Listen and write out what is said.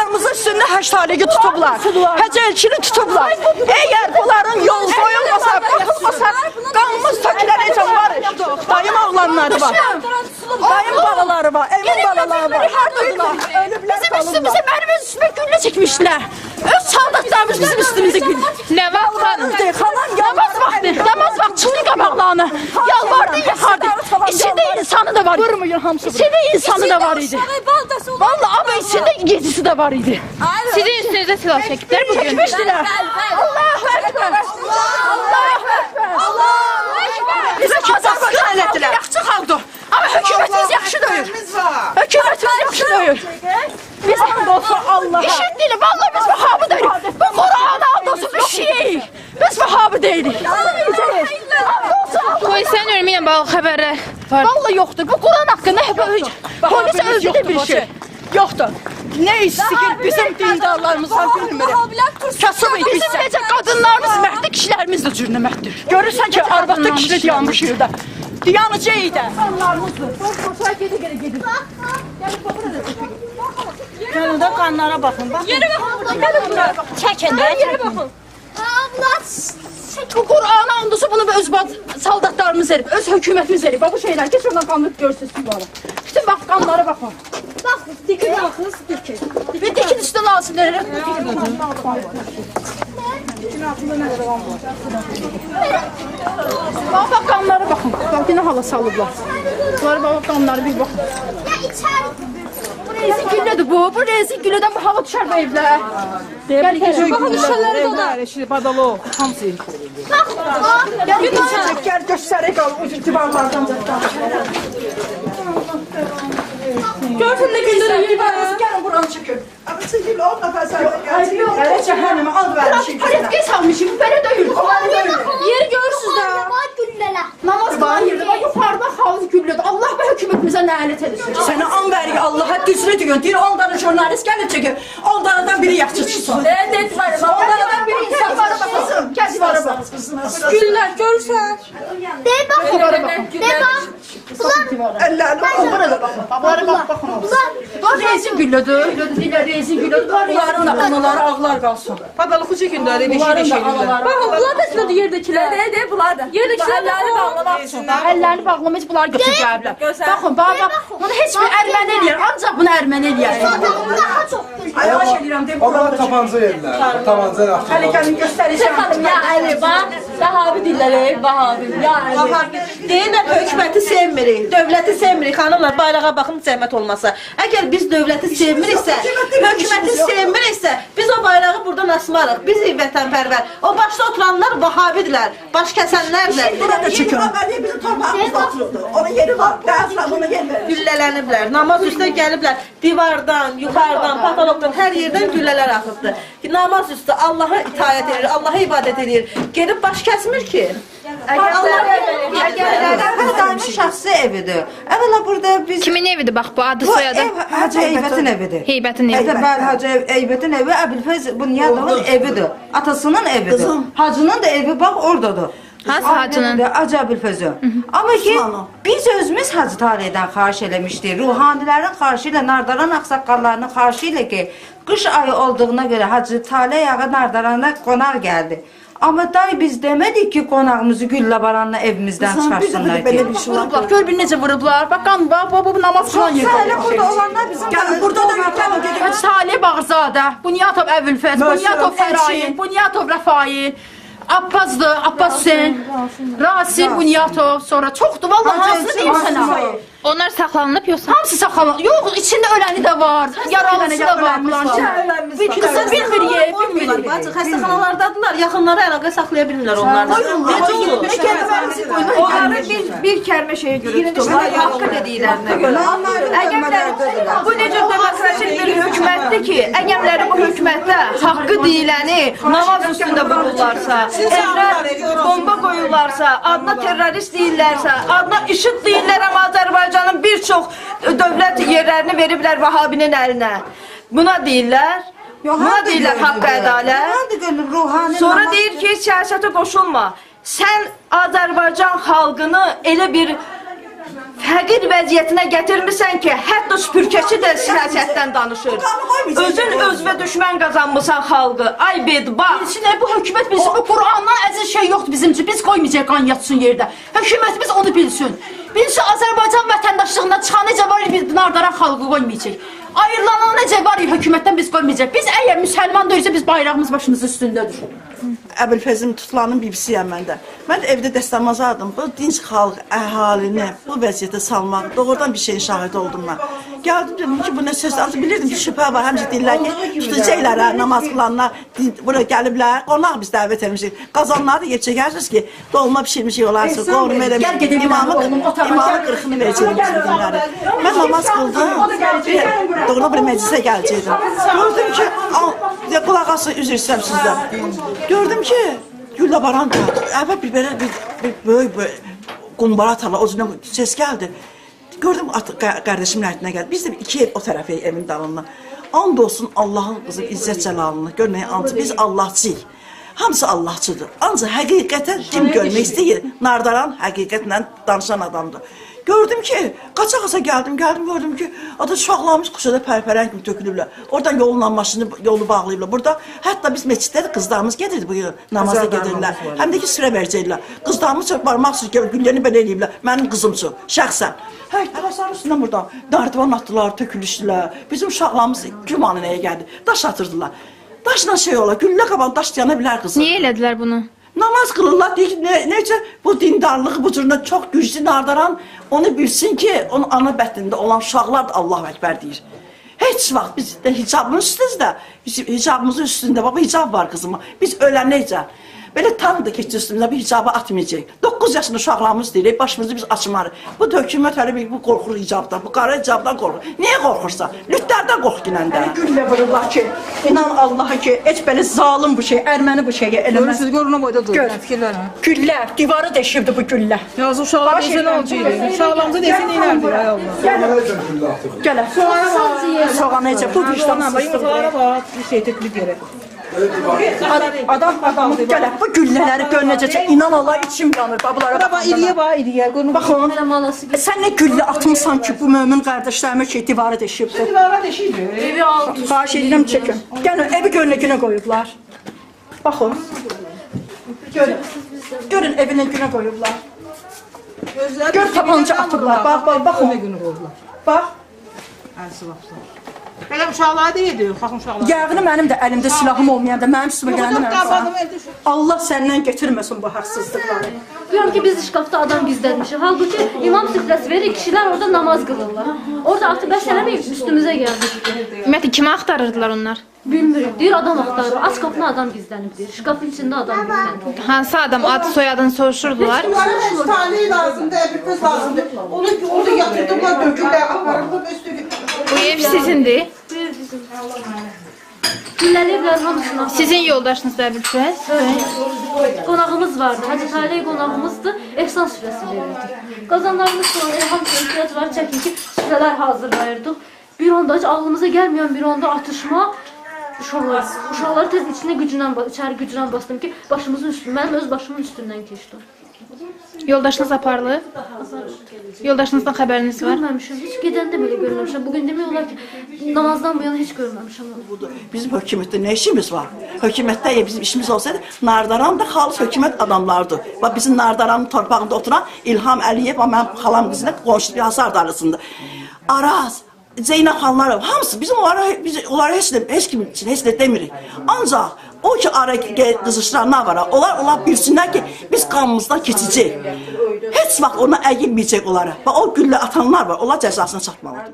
Qadınlarımızın üstündə həştaliyi tutublar. Həcəlçini tutublar. Əgər bunların yol qoyulmasa, baxılmasa, qanımız tökülənəcək var. Dayım oğlanları var. Dayım balaları var. Emin balaları var. Bizim üstümüzə, mənim öz üstümə güllə çəkmişdilər. Öz saldatlarımız bizim üstümüzə güllə. Nə vaxt xanım? Namaz vaxtı. Namaz vaxtı çıxdı qabaqlarına. Yalvardı, yaxardı. İçində insanı da var idi. İçində insanı da var idi. Vallahi ama içində gecisi de var idi. Sizin üstünüzə silah çəkiblər bugün. Çəkmişdilər. Allahu Ekber. Allahu Ekber. Allahu Ekber. Bizə Azərbaycan elətdilər. Yaxşı xalqdır. Ama hökumətimiz yaxşı döyür. Hökumətimiz yaxşı döyür. Biz Allah'a. İşitdiyle vallahi biz Vahabı deyirik. Bu Kur'an andolsun bir şeyik. Biz Vahabı deyirik. Polisin ölümü ilə bağlı xəbərlər var. Vallahi yoktur. Bu Kur'an haqqında polis özü bir şey. Yoktur. Ne istikir bizim dindarlarımızdan bilmirik. Kasıbıyıq biz. Bizim necə qadınlarımız məhdi, kişilərimiz də cürnəməkdir. Görürsən ki, arvadda kişi dayanmış yerdə. Dayanıcı idi. İnsanlarımızdır. Boş-boşlar gedir. Gəlin də qanlara baxın. Yere bakın. Gelin buraya bakın. Çəkin də. Yere bakın. Bu Kur'an'a andısı bunu öz saldatlarımız verib, öz hökumətimiz verib. Bu şeyler, geç oradan qanını görsünüz bunları. Bütün bak qanlara bakın. Bak, dikin bakınız, dikin. Bir dikin üstüne lazım verir. Dikin altında ne var? Bak qanlara bakın. Bak yine hala salıblar. Bunları bak qanları bir bakın. Bu rezil güllədir bu. Bu rezil güllədən bu hava düşər bu evlər. Baxın düşərləri də da. Şimdi badalı hamısı. Gel göstərək al ucu divarlardan. Gördün ne gündür divarınızı gəlin buranı çəkin. Ama sevgili o nefesler Hələ cəhənnəmə ad vermişik. Paletkiyə salmışıq, bu belə döyür. Yeri görürsünüz də. Namaz var yerdə, bax yuxarıda xalq güllədir. Allah bu hökumətimizə nələt edirsin. Sənə an verir Allah'a düzünü diyor. Deyir 10 tane jurnalist gəlib çəkir. 10 tanədən biri yaxşı çıxsın. Evet var. 10 tanədən biri insanlara baxasın. Gəl divara bax. Güllər görürsən. De bak. Divara bax. De bak. ellerini Burada baxın. Babları bax baxın. Bu rezin güllədir. Deyirlər rezin güllədir. Bunların da anaları ağlar qalsın. Badalı çəkin də Bunların da anaları. Bax bunlar da sizdə yerdəkilər. De bunlar da. Yerdəkilər Əllərini bağlamaq üçün. Əllərini bağlamaq bunlar götürüb gəliblər. Baxın, bax. Bunu heç bir erməni eləyər. Ancaq bunu erməni eləyər. Daha çok gül. Ayağa şeyləyirəm deyib. O da tabanca yerlər. Tabanca yaxşı. Hələ gəlin göstərəcəm. Xanım ya Ali bax, Vahabi dilləri, Vahabi. Ya Ali. Deyirlər hökuməti sevmirik, dövləti sevmirik. Xanımlar bayrağa baxın zəhmət olmasa. Əgər biz dövləti sevmiriksə, hökuməti sevmiriksə, biz o bayrağı buradan asmarıq. Biz vətənpərvər. O başda oturanlar Vahabidirlər, baş kəsənlərdir. burada çekin. Haberliğe bizim torpağımızda otururdu. Onun yeri var. Beyazlar ona yer verir. Güllələniblər, namaz üstə gəliblər, divardan, yuxarıdan, patologdan, hər yerdən güllələr axıbdır. Namaz üstə Allaha itayət edir, Allaha ibadət edir. Gedib baş kəsmir ki. Dayımın şəxsi evidir. Əvvəla burada biz... Kimin evidir bax bu adı Bu soyadı? ev Hacı Eybətin evidir. Heybətin evi. Bəli, Hacı Eybətin evi Əbülfəz Bunyadovun evidir. Atasının evidir. Hacının da evi bax oradadır. Hansı hacının? Hacı Əbülfəzin. Amma ki, biz özümüz Hacı Talihdən xahiş eləmişdik. Ruhanilərin xahişi ilə, Nardaran ağsaqqallarının xahişi ilə ki, qış ayı olduğuna görə Hacı Talih yağı Nardarana qonaq gəldi. Amma dayı biz demədik ki, qonağımızı güllabaranla evimizdən çıxarsınlar ki. Belə bir şey var. Gör bir necə vurublar. Bax qan, bax bu namaz falan yerdə. Hələ burada olanlar bizim... Gəlin burada da gəlin gedin. Hacı Talih Bağzadə, Bunyatov Əbülfəz, Bunyatov Fərain, Bunyatov Rəfail. Abbas'dır, Abbas Hüseyin, Rasim Bunyatov, sonra çoxdur, vallahi hansını deyim sənə? Onlar saxlanıb yoxsa? Hamısı saxlanıb, yox, içində öləni də var, yaralısı da var, qızı bilmirik, bilmirik. Bacı, xəstəxanalardadılar, yaxınları əlaqə saxlaya bilmirlər onlarla. Necə olur? Onları bir kəlmə şeyə görə tuturlar, haqqı dediklərinə görə. Əgərləri, bu necə demokratik bir hökumətdir ki, əgərləri bu hökumətdə haqqı deyiləni namaz üstündə qururlarsa, evlər bomba qoyurlarsa, adına terrorist deyirlərsə, adına IŞİD deyirlər, amma Azərbaycanın bir çox dövlət yerlərini veriblər Vahabinin əlinə. Buna deyirlər. Buna deyirlər haqq ədalət. Sonra deyir ki, siyasətə qoşulma. Sən Azərbaycan xalqını elə bir həqir vəziyyətinə gətirmirsən ki, hətta süpürkəçi də siyasətdən danışır. Özün özünə düşmən qazanmısan xalqı. Ay bedbaxt. Bilsin, bu hökumət bilsin, bu Qur'andan əziz şey yoxdur bizim üçün. Biz qoymayacaq qan yatsın yerdə. Hökumətimiz onu bilsin. Bilsin, Azərbaycan vətəndaşlığından çıxan necə var, biz Nardaran xalqı qoymayacaq. Ayrılanan necə var, hökumətdən biz qoymayacaq. Biz əgər müsəlman deyilsə, biz bayrağımız başımız üstündədir. Əbülfəzim Tutulanın bibisiyəm mən də. Mən də evdə dəstəmazardım. Bu dinc xalq, əhalini bu vəziyyətə salmaq, doğrudan bir şeyin şahidi oldum mən. Gəldim dedim ki, bu nə söz? Bilirdim ki, şübhə var, həmcə deyirlər ki, tutacaqlar, namaz qılanlar, bura gəliblər, qonaq biz dəvət etmişik. Qazanları da geçəcəksiniz ki, dolma pişirmişik olarsınız, qoğrum eləmişik, imamı qırxını verəcəyim bizim dinləri. Mən namaz qıldım, doğru bir məclisə gələcəkdim. Gördüm ki, qulaq asın, üzr istəyirəm sizdən. Gördüm ki, Güllə Baran gəldi. Əvvəl bir belə bir böyük qumbara atarlar, o cümlə ses gəldi. Gördüm qardaşimin ərtinə gəldi. Biz də iki ev o tərəfəyik evin dalından. And olsun Allahın qızı İzzət Cəlalını görməyə antı. Biz Allahçıyıq. Hamısı Allahçıdır. Ancaq həqiqətən kim görmək istəyir? Nardaran həqiqətlə danışan adamdır. Gördüm ki, qaça-qaça gəldim, gördüm ki, adı uşaqlarımız Kuşada pərpərən kimi tökülüblər. Oradan yolla maşını, yolu bağlayıblar. Burada hətta biz meçiddə də qızlarımız gedirdi bu namaza gedirlər. Həm də ki, sürə verəcəklər. Qızlarımız çox barmaq sürkəb, gülləni belə eləyiblər. Mənim qızım üçün, şəxsən. Həvəsarın üstündən buradan nardivan atdılar, tökülüşdülər. Bizim uşaqlarımız gümanı nəyə gəldi? Daş atırdılar. Daşla şey olar, güllə qaban daş yana bilər qızım. Niyə elədilər bunu? Namaz qılırlar, deyir ki, necə bu dindarlığı bu cüründə çox güclü Nardaran onu bilsin ki, onun ana bətnində olan uşaqlar da Allahu Əkbər deyir. Heç vaxt biz də hicabımız üstündə, hicabımızın üstündə, baba hicab var qızıma, biz ölənəcə. Belə tanı da keçdi üstümüzdə, bir hicabı atmayacaq. 9 yaşında uşaqlarımız deyirik, başımızı biz açmarıq. Bu hökumət hələ bu qorxur hicabdan, bu qara hicabdan qorxur. Niyə qorxursa? Lütlərdən qorx ginəndə. Güllə vururlar ki, inan Allaha ki, heç belə zalim bu şey, erməni bu şeyi eləməz. Görürsünüz, görünə boyda durur, fikirlərə. Güllə, divarı deşibdi bu güllə. Yazıq uşaqlar desə nə olacaq? Uşaqlarımıza desə neynərdir, ay Allah. Gələ, soğan necə, bu vicdanla Amma yumurtalara bax, bir şey tökülüb yerə. Adam gələ, bu güllələri gör necə, inan Allah içim yanır, babalara Bax, iriyə, görünür. Baxın, sən nə güllə atmışsan ki, bu mömin qardaşlarımı ki, divarı deşibdi. Divara deşiydi. Evi aldı. Xahiş edirəm çəkin. Gəlin, evi görünə qoyublar. Baxın. Görün, evinə günə qoyublar. Gör, tapanca atıblar. Bax, baxın. Bax. Belə uşaqlar deyildi, baxın uşaqlar. Yağını mənim də əlimdə silahım olmayanda, mənim üstümə gələndə mənim Allah səndən getirməsin bu haqsızlıqları. Diyorum ki biz şkafta adam gizlenmiş. Halbuki imam süfresi verir, kişiler orada namaz kılırlar. Orada atı beş eləmeyip üstümüze gelmiş. Ümumiyyətlə kimi axtarırdılar onlar? Bilmiyorum. Deyir adam aktarır. Az kapına adam gizlenip deyir. Şkafın içinde adam gizlenip. Hansı adam adı soyadını soruşurdular? Üç tane lazımdı, bir kız lazımdı. Onu orada yatırdılar, döküldüler, aparıldı, üstü. Bu ev sizindir. Gülləliyiblər hamısına. Sizin yoldaşınız da Əbülfəz? Qonağımız vardı. Hacı Taley qonağımızdı. Ehsan süfrəsi verirdik. Qazanlarımız sonra hamısı ehtiyacları çəkin ki süfrələr hazırlayırdıq. Bir onda hiç ağlımıza gelmeyen bir onda atışma. Uşaqları tez içine içeri gücünə bastım ki başımızın üstündən, mənim öz başımın üstündən keçdi. Yoldaşınız aparılıb? Yoldaşınızdan xəbəriniz var? Görməmişim, heç gedəndə belə görməmişəm. Bugün demək olar ki, namazdan bu yana heç görməmişəm. Bizim hökumətdə nə işimiz var? Hökumətdə bizim işimiz olsaydı, Nardaran da xalq hökumət adamlardır. Bax, bizim Nardaranın torpağında oturan İlham Əliyev, mənim xalam qızına qonşu bir hasar darlısında. Araz, Zeynəb xanlarım, hamısı bizim onlara heç kim üçün heç nə demirik. Ancaq o ki ara qızışdıranlar var, onlar bilsinlər ki biz qanımızdan keçəcək. Heç vaxt ona əgilməyəcək onlara. O güllə atanlar var, onlar cəzasına çatmalıdır.